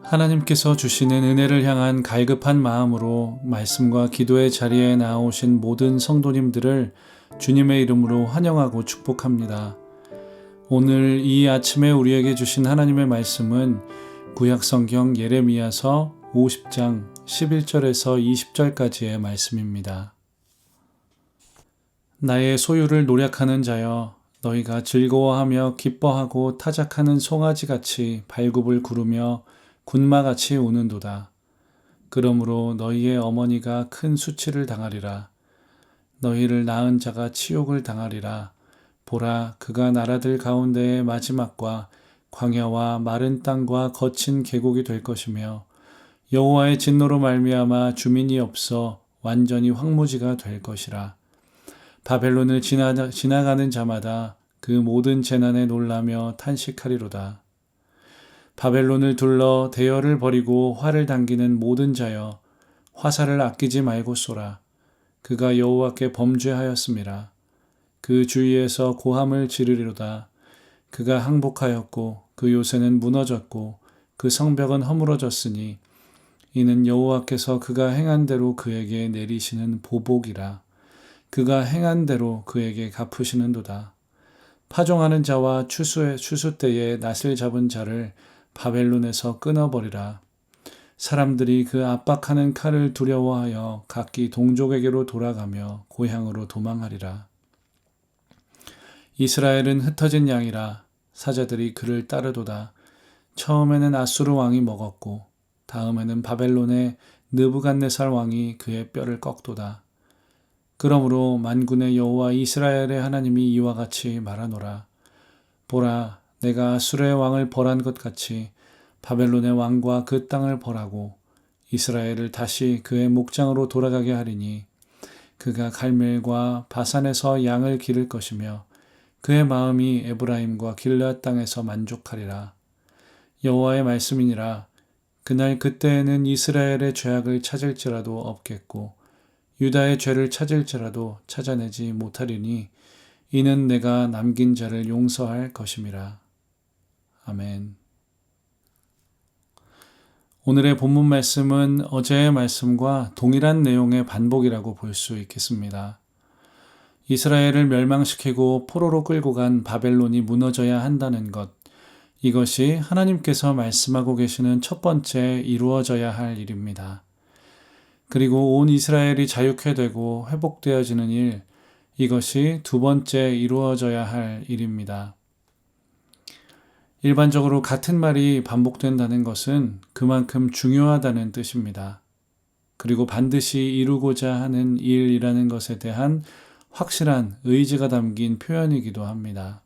하나님께서 주시는 은혜를 향한 갈급한 마음으로 말씀과 기도의 자리에 나오신 모든 성도님들을 주님의 이름으로 환영하고 축복합니다. 오늘 이 아침에 우리에게 주신 하나님의 말씀은 구약성경 예레미야서 50장 11절에서 20절까지의 말씀입니다. 나의 소유를 노력하는 자여, 너희가 즐거워하며 기뻐하고 타작하는 송아지같이 발굽을 구르며 군마같이 우는도다. 그러므로 너희의 어머니가 큰 수치를 당하리라. 너희를 낳은 자가 치욕을 당하리라. 보라, 그가 나라들 가운데의 마지막과 광야와 마른 땅과 거친 계곡이 될 것이며 여호와의 진노로 말미암아 주민이 없어 완전히 황무지가 될 것이라. 바벨론을 지나가는 자마다 그 모든 재난에 놀라며 탄식하리로다. 바벨론을 둘러 대열을 벌이고 활을 당기는 모든 자여, 화살을 아끼지 말고 쏘라. 그가 여호와께 범죄하였음이라. 그 주위에서 고함을 지르리로다. 그가 항복하였고 그 요새는 무너졌고 그 성벽은 허물어졌으니 이는 여호와께서 그가 행한 대로 그에게 내리시는 보복이라. 그가 행한 대로 그에게 갚으시는도다. 파종하는 자와 추수 때에 낫을 잡은 자를 바벨론에서 끊어버리라. 사람들이 그 압박하는 칼을 두려워하여 각기 동족에게로 돌아가며 고향으로 도망하리라. 이스라엘은 흩어진 양이라. 사자들이 그를 따르도다. 처음에는 아수르 왕이 먹었고 다음에는 바벨론의 느부갓네살 왕이 그의 뼈를 꺾도다. 그러므로 만군의 여호와 이스라엘의 하나님이 이와 같이 말하노라. 보라, 내가 아수르의 왕을 벌한 것 같이 바벨론의 왕과 그 땅을 벌하고 이스라엘을 다시 그의 목장으로 돌아가게 하리니 그가 갈멜과 바산에서 양을 기를 것이며 그의 마음이 에브라임과 길르앗 땅에서 만족하리라. 여호와의 말씀이니라. 그날 그때에는 이스라엘의 죄악을 찾을지라도 없겠고 유다의 죄를 찾을지라도 찾아내지 못하리니 이는 내가 남긴 자를 용서할 것임이라. 아멘. 오늘의 본문 말씀은 어제의 말씀과 동일한 내용의 반복이라고 볼 수 있겠습니다. 이스라엘을 멸망시키고 포로로 끌고 간 바벨론이 무너져야 한다는 것, 이것이 하나님께서 말씀하고 계시는 첫 번째 이루어져야 할 일입니다. 그리고 온 이스라엘이 자유케 되고 회복되어지는 일, 이것이 두 번째 이루어져야 할 일입니다. 일반적으로 같은 말이 반복된다는 것은 그만큼 중요하다는 뜻입니다. 그리고 반드시 이루고자 하는 일이라는 것에 대한 확실한 의지가 담긴 표현이기도 합니다.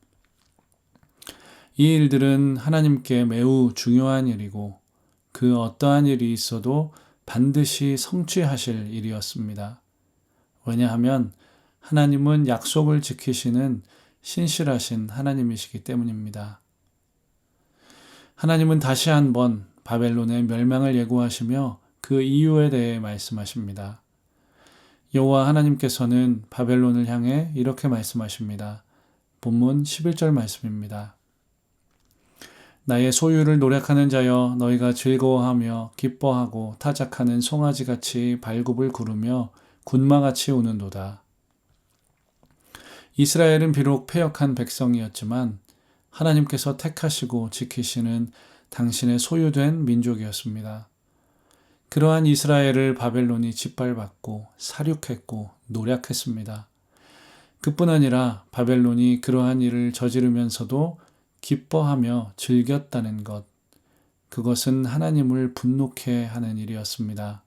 이 일들은 하나님께 매우 중요한 일이고 그 어떠한 일이 있어도 반드시 성취하실 일이었습니다. 왜냐하면 하나님은 약속을 지키시는 신실하신 하나님이시기 때문입니다. 하나님은 다시 한번 바벨론의 멸망을 예고하시며 그 이유에 대해 말씀하십니다. 여호와 하나님께서는 바벨론을 향해 이렇게 말씀하십니다. 본문 11절 말씀입니다. 나의 소유를 노력하는 자여, 너희가 즐거워하며 기뻐하고 타작하는 송아지같이 발굽을 구르며 군마같이 우는도다. 이스라엘은 비록 패역한 백성이었지만 하나님께서 택하시고 지키시는 당신의 소유된 민족이었습니다. 그러한 이스라엘을 바벨론이 짓밟았고 살육했고 노략했습니다. 그뿐 아니라 바벨론이 그러한 일을 저지르면서도 기뻐하며 즐겼다는 것, 그것은 하나님을 분노케 하는 일이었습니다.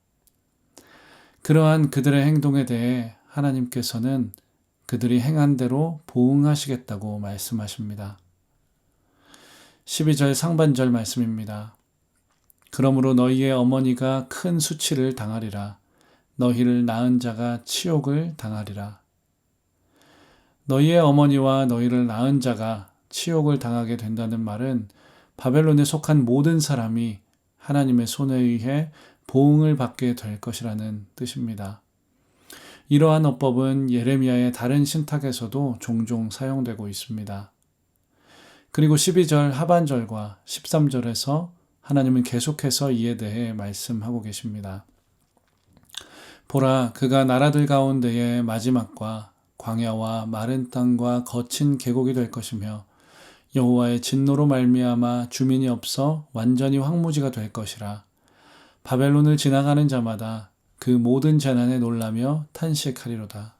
그러한 그들의 행동에 대해 하나님께서는 그들이 행한 대로 보응하시겠다고 말씀하십니다. 12절 상반절 말씀입니다. 그러므로 너희의 어머니가 큰 수치를 당하리라. 너희를 낳은 자가 치욕을 당하리라. 너희의 어머니와 너희를 낳은 자가 치욕을 당하게 된다는 말은 바벨론에 속한 모든 사람이 하나님의 손에 의해 보응을 받게 될 것이라는 뜻입니다. 이러한 어법은 예레미야의 다른 신탁에서도 종종 사용되고 있습니다. 그리고 12절 하반절과 13절에서 하나님은 계속해서 이에 대해 말씀하고 계십니다. 보라, 그가 나라들 가운데의 마지막과 광야와 마른 땅과 거친 계곡이 될 것이며 여호와의 진노로 말미암아 주민이 없어 완전히 황무지가 될 것이라. 바벨론을 지나가는 자마다 그 모든 재난에 놀라며 탄식하리로다.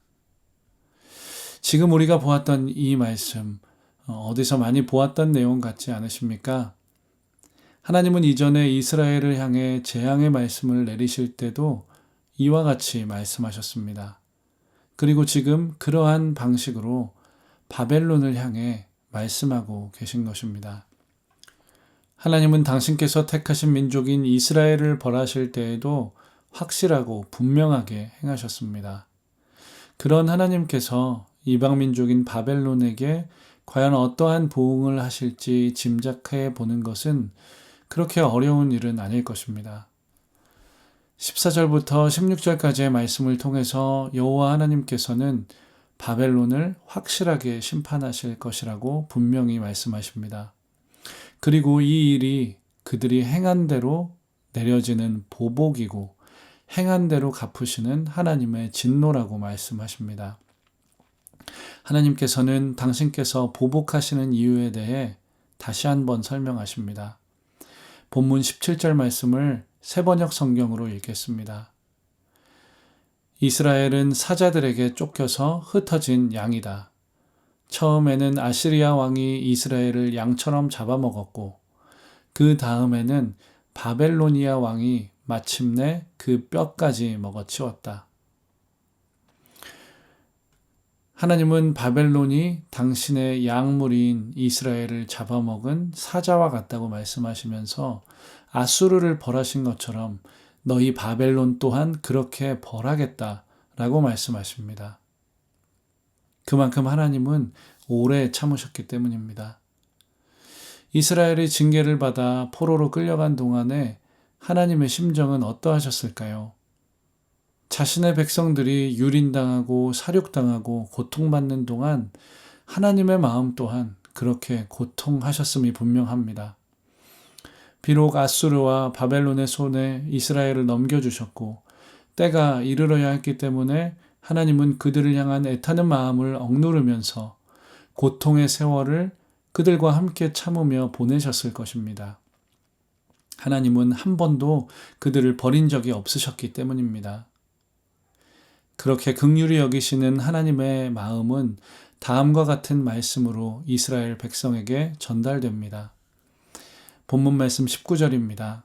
지금 우리가 보았던 이 말씀, 어디서 많이 보았던 내용 같지 않으십니까? 하나님은 이전에 이스라엘을 향해 재앙의 말씀을 내리실 때도 이와 같이 말씀하셨습니다. 그리고 지금 그러한 방식으로 바벨론을 향해 말씀하고 계신 것입니다. 하나님은 당신께서 택하신 민족인 이스라엘을 벌하실 때에도 확실하고 분명하게 행하셨습니다. 그런 하나님께서 이방 민족인 바벨론에게 과연 어떠한 보응을 하실지 짐작해 보는 것은 그렇게 어려운 일은 아닐 것입니다. 14절부터 16절까지의 말씀을 통해서 여호와 하나님께서는 바벨론을 확실하게 심판하실 것이라고 분명히 말씀하십니다. 그리고 이 일이 그들이 행한 대로 내려지는 보복이고 행한 대로 갚으시는 하나님의 진노라고 말씀하십니다. 하나님께서는 당신께서 보복하시는 이유에 대해 다시 한번 설명하십니다. 본문 17절 말씀을 세번역 성경으로 읽겠습니다. 이스라엘은 사자들에게 쫓겨서 흩어진 양이다. 처음에는 아시리아 왕이 이스라엘을 양처럼 잡아먹었고 그 다음에는 바벨로니아 왕이 마침내 그 뼈까지 먹어치웠다. 하나님은 바벨론이 당신의 양무리인 이스라엘을 잡아먹은 사자와 같다고 말씀하시면서 아수르를 벌하신 것처럼 너희 바벨론 또한 그렇게 벌하겠다라고 말씀하십니다. 그만큼 하나님은 오래 참으셨기 때문입니다. 이스라엘이 징계를 받아 포로로 끌려간 동안에 하나님의 심정은 어떠하셨을까요? 자신의 백성들이 유린당하고 사륙당하고 고통받는 동안 하나님의 마음 또한 그렇게 고통하셨음이 분명합니다. 비록 아수르와 바벨론의 손에 이스라엘을 넘겨주셨고 때가 이르러야 했기 때문에 하나님은 그들을 향한 애타는 마음을 억누르면서 고통의 세월을 그들과 함께 참으며 보내셨을 것입니다. 하나님은 한 번도 그들을 버린 적이 없으셨기 때문입니다. 그렇게 긍휼히 여기시는 하나님의 마음은 다음과 같은 말씀으로 이스라엘 백성에게 전달됩니다. 본문 말씀 19절입니다.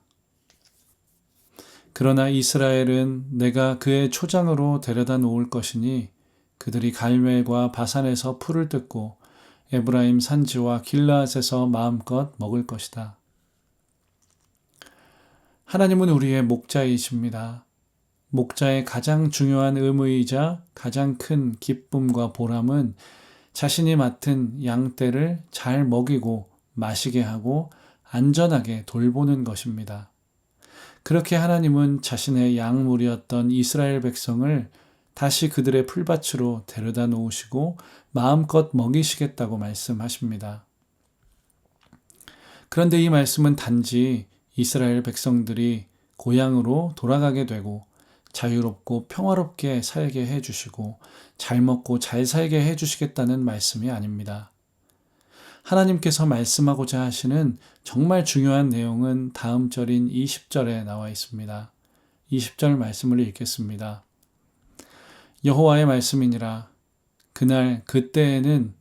그러나 이스라엘은 내가 그의 초장으로 데려다 놓을 것이니 그들이 갈멜과 바산에서 풀을 뜯고 에브라임 산지와 길라앗에서 마음껏 먹을 것이다. 하나님은 우리의 목자이십니다. 목자의 가장 중요한 의무이자 가장 큰 기쁨과 보람은 자신이 맡은 양떼를 잘 먹이고 마시게 하고 안전하게 돌보는 것입니다. 그렇게 하나님은 자신의 양무리였던 이스라엘 백성을 다시 그들의 풀밭으로 데려다 놓으시고 마음껏 먹이시겠다고 말씀하십니다. 그런데 이 말씀은 단지 이스라엘 백성들이 고향으로 돌아가게 되고 자유롭고 평화롭게 살게 해주시고 잘 먹고 잘 살게 해주시겠다는 말씀이 아닙니다. 하나님께서 말씀하고자 하시는 정말 중요한 내용은 다음 절인 20절에 나와 있습니다. 20절 말씀을 읽겠습니다. 여호와의 말씀이니라. 그날 그때에는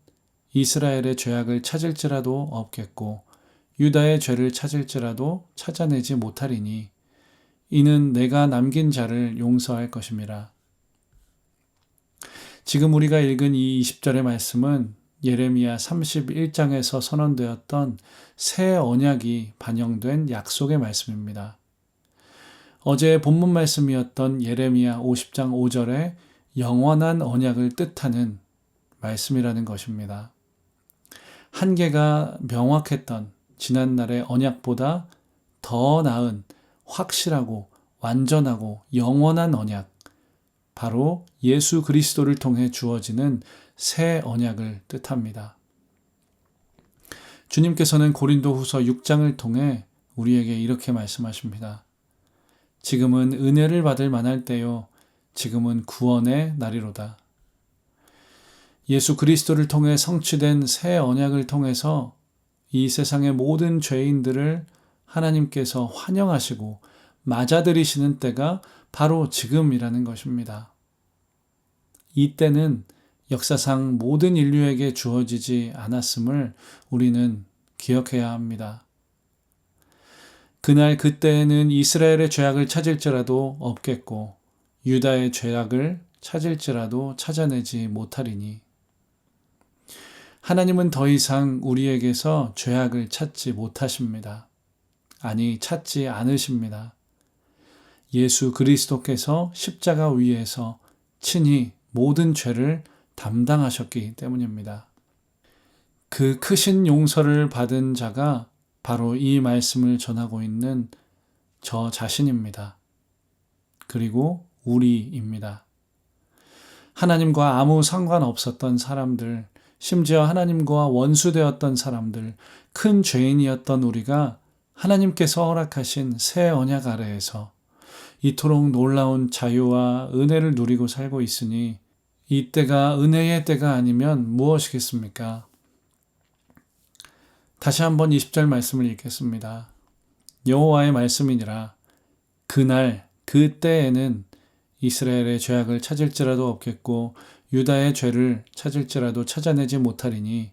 이스라엘의 죄악을 찾을지라도 없겠고 유다의 죄를 찾을지라도 찾아내지 못하리니 이는 내가 남긴 자를 용서할 것임이라. 지금 우리가 읽은 이 20절의 말씀은 예레미야 31장에서 선언되었던 새 언약이 반영된 약속의 말씀입니다. 어제 본문 말씀이었던 예레미야 50장 5절에 영원한 언약을 뜻하는 말씀이라는 것입니다. 한계가 명확했던 지난날의 언약보다 더 나은 확실하고 완전하고 영원한 언약, 바로 예수 그리스도를 통해 주어지는 새 언약을 뜻합니다. 주님께서는 고린도후서 6장을 통해 우리에게 이렇게 말씀하십니다. 지금은 은혜를 받을 만할 때요. 지금은 구원의 날이로다. 예수 그리스도를 통해 성취된 새 언약을 통해서 이 세상의 모든 죄인들을 하나님께서 환영하시고 맞아들이시는 때가 바로 지금이라는 것입니다. 이 때는 역사상 모든 인류에게 주어지지 않았음을 우리는 기억해야 합니다. 그날 그때에는 이스라엘의 죄악을 찾을지라도 없겠고 유다의 죄악을 찾을지라도 찾아내지 못하리니 하나님은 더 이상 우리에게서 죄악을 찾지 못하십니다. 아니, 찾지 않으십니다. 예수 그리스도께서 십자가 위에서 친히 모든 죄를 담당하셨기 때문입니다. 그 크신 용서를 받은 자가 바로 이 말씀을 전하고 있는 저 자신입니다. 그리고 우리입니다. 하나님과 아무 상관없었던 사람들, 심지어 하나님과 원수되었던 사람들, 큰 죄인이었던 우리가 하나님께서 허락하신 새 언약 아래에서 이토록 놀라운 자유와 은혜를 누리고 살고 있으니 이 때가 은혜의 때가 아니면 무엇이겠습니까? 다시 한번 20절 말씀을 읽겠습니다. 여호와의 말씀이니라. 그날 그때에는 이스라엘의 죄악을 찾을지라도 없겠고 유다의 죄를 찾을지라도 찾아내지 못하리니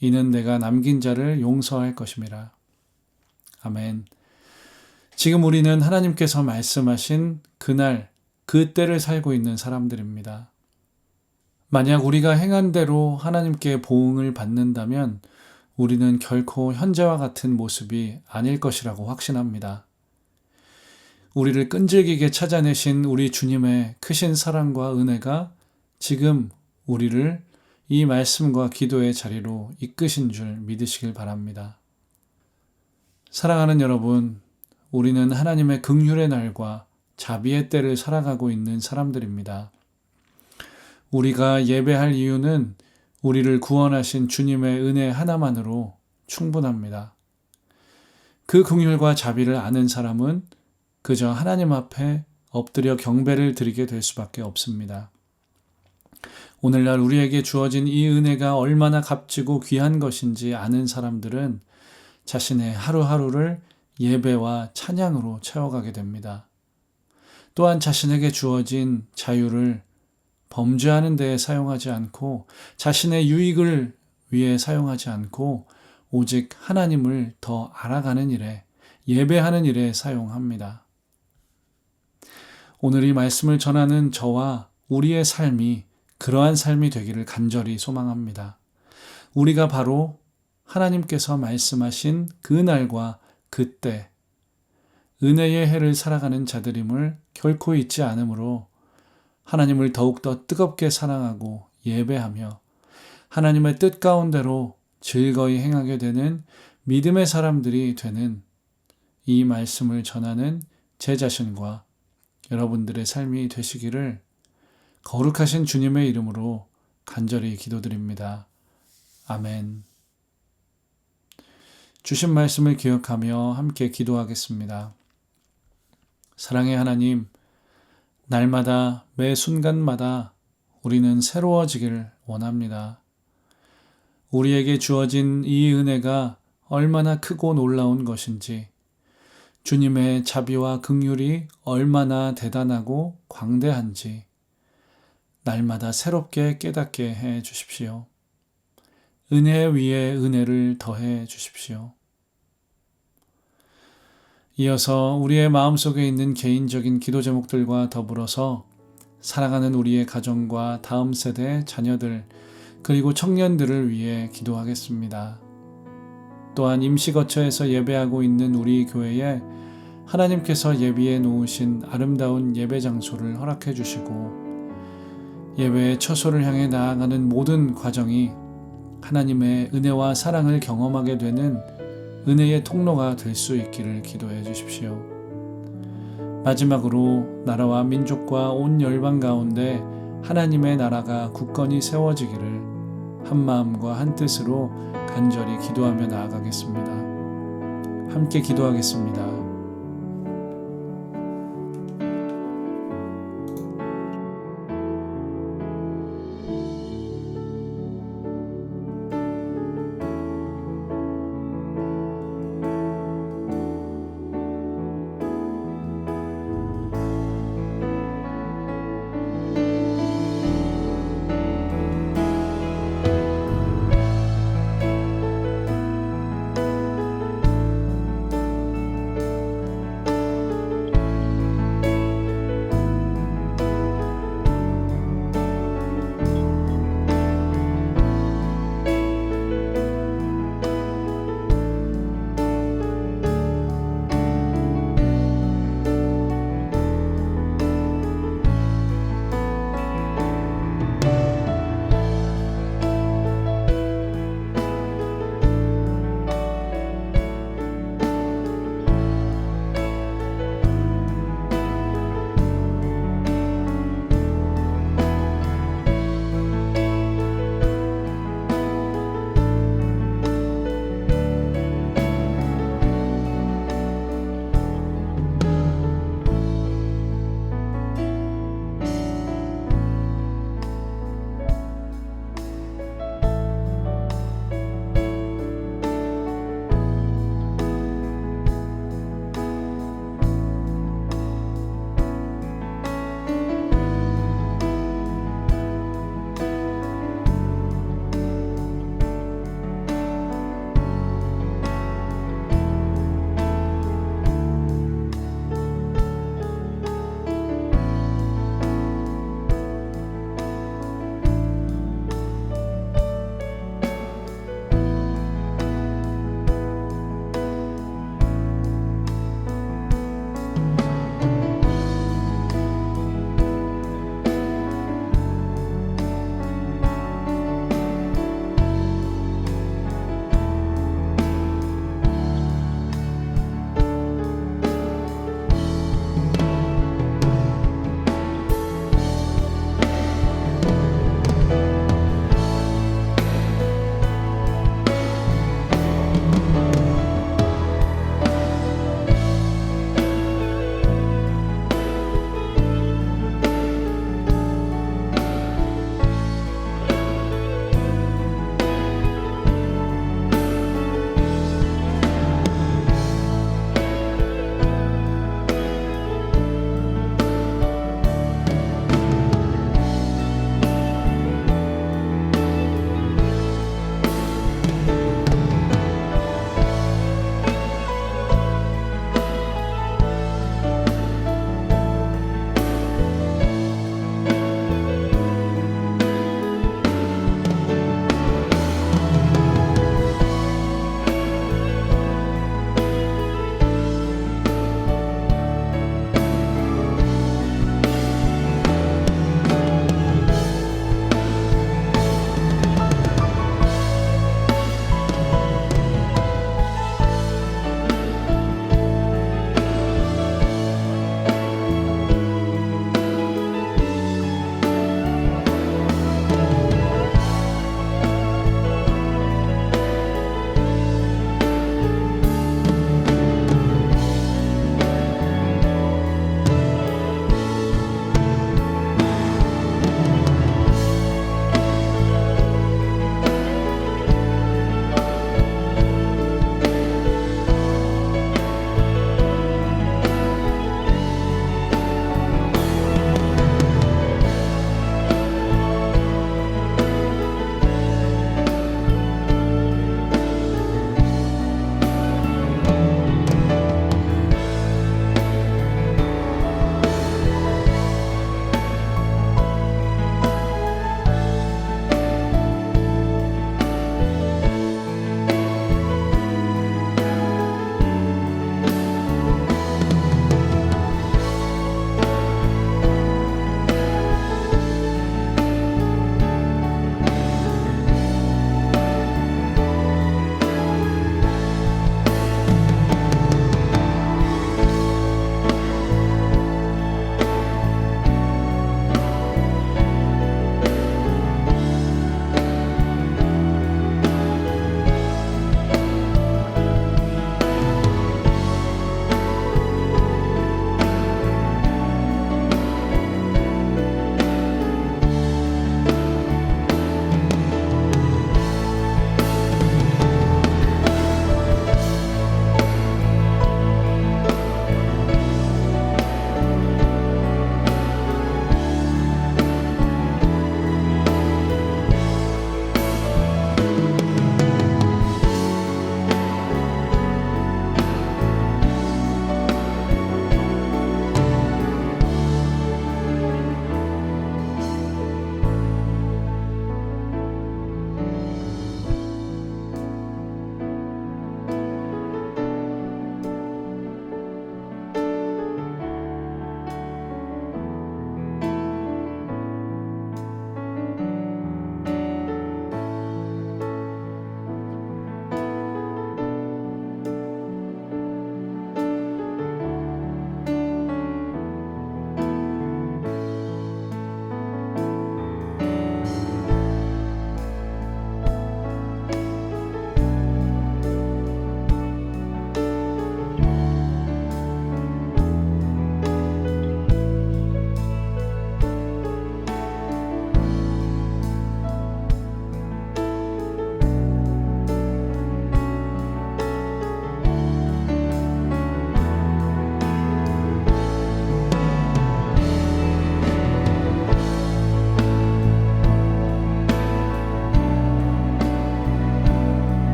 이는 내가 남긴 자를 용서할 것임이라. 아멘. 지금 우리는 하나님께서 말씀하신 그날, 그때를 살고 있는 사람들입니다. 만약 우리가 행한 대로 하나님께 보응을 받는다면 우리는 결코 현재와 같은 모습이 아닐 것이라고 확신합니다. 우리를 끈질기게 찾아내신 우리 주님의 크신 사랑과 은혜가 지금 우리를 이 말씀과 기도의 자리로 이끄신 줄 믿으시길 바랍니다. 사랑하는 여러분, 우리는 하나님의 긍휼의 날과 자비의 때를 살아가고 있는 사람들입니다. 우리가 예배할 이유는 우리를 구원하신 주님의 은혜 하나만으로 충분합니다. 그 긍휼과 자비를 아는 사람은 그저 하나님 앞에 엎드려 경배를 드리게 될 수밖에 없습니다. 오늘날 우리에게 주어진 이 은혜가 얼마나 값지고 귀한 것인지 아는 사람들은 자신의 하루하루를 예배와 찬양으로 채워가게 됩니다. 또한 자신에게 주어진 자유를 범죄하는 데에 사용하지 않고 자신의 유익을 위해 사용하지 않고 오직 하나님을 더 알아가는 일에, 예배하는 일에 사용합니다. 오늘 이 말씀을 전하는 저와 우리의 삶이 그러한 삶이 되기를 간절히 소망합니다. 우리가 바로 하나님께서 말씀하신 그 날과 그때 은혜의 해를 살아가는 자들임을 결코 잊지 않으므로 하나님을 더욱더 뜨겁게 사랑하고 예배하며 하나님의 뜻 가운데로 즐거이 행하게 되는 믿음의 사람들이 되는 이 말씀을 전하는 제 자신과 여러분들의 삶이 되시기를 거룩하신 주님의 이름으로 간절히 기도드립니다. 아멘. 주신 말씀을 기억하며 함께 기도하겠습니다. 사랑의 하나님, 날마다 매 순간마다 우리는 새로워지기를 원합니다. 우리에게 주어진 이 은혜가 얼마나 크고 놀라운 것인지, 주님의 자비와 긍휼이 얼마나 대단하고 광대한지 날마다 새롭게 깨닫게 해 주십시오. 은혜 위에 은혜를 더해 주십시오. 이어서 우리의 마음속에 있는 개인적인 기도 제목들과 더불어서 사랑하는 우리의 가정과 다음 세대 자녀들 그리고 청년들을 위해 기도하겠습니다. 또한 임시거처에서 예배하고 있는 우리 교회에 하나님께서 예비해 놓으신 아름다운 예배 장소를 허락해 주시고 예배의 처소를 향해 나아가는 모든 과정이 하나님의 은혜와 사랑을 경험하게 되는 은혜의 통로가 될 수 있기를 기도해 주십시오. 마지막으로 나라와 민족과 온 열방 가운데 하나님의 나라가 굳건히 세워지기를 한 마음과 한 뜻으로 간절히 기도하며 나아가겠습니다. 함께 기도하겠습니다.